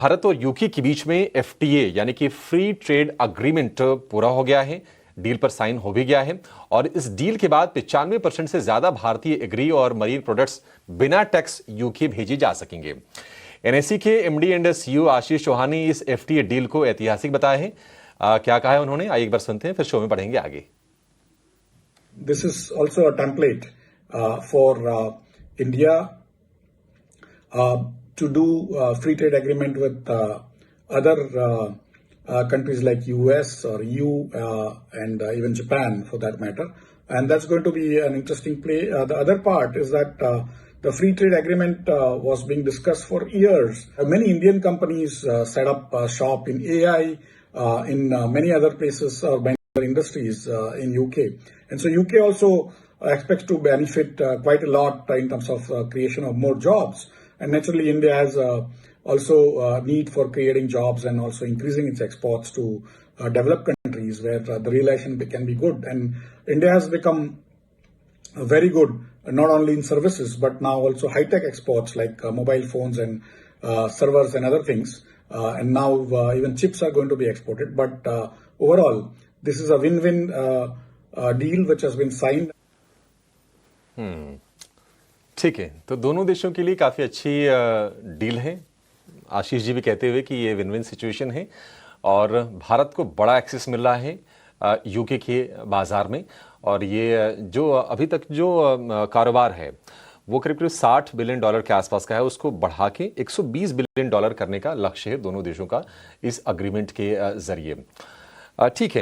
भारत और यूके के बीच में एफटीए यानी कि फ्री ट्रेड अग्रीमेंट पूरा हो गया है। डील पर साइन हो भी गया है और इस डील के बाद 95% से ज्यादा भारतीय एग्री और मरीन प्रोडक्ट्स बिना टैक्स यूके भेजे जा सकेंगे। एनएससी के MD and CEO Ashish Chauhan ने इस एफटीए डील को ऐतिहासिक बताया है। क्या कहा है उन्होंने, आइए एक बार सुनते हैं, फिर शो में पढ़ेंगे आगे। This is also a template for India to do free trade agreement with other countries like US or EU and even Japan for that matter. And that's going to be an interesting play. The other part is that the free trade agreement was being discussed for years. Many Indian companies set up shop in AI, in many other places or many other industries in UK. And so UK also expects to benefit quite a lot in terms of creation of more jobs. And naturally, India has also need for creating jobs and also increasing its exports to developed countries where the relation can be good. And India has become very good, not only in services, but now also high-tech exports like mobile phones and servers and other things. And now even chips are going to be exported. But overall, this is a win-win deal which has been signed. ठीक है, तो दोनों देशों के लिए काफ़ी अच्छी deal है। आशीष जी भी कहते हुए कि ये विन विन सिचुएशन है और भारत को बड़ा एक्सेस मिल रहा है यूके के बाज़ार में। और ये जो अभी तक जो कारोबार है वो करीब करीब $60 बिलियन के आसपास का है, उसको बढ़ा के $120 बिलियन करने का लक्ष्य है दोनों देशों का इस अग्रीमेंट के जरिए। ठीक है।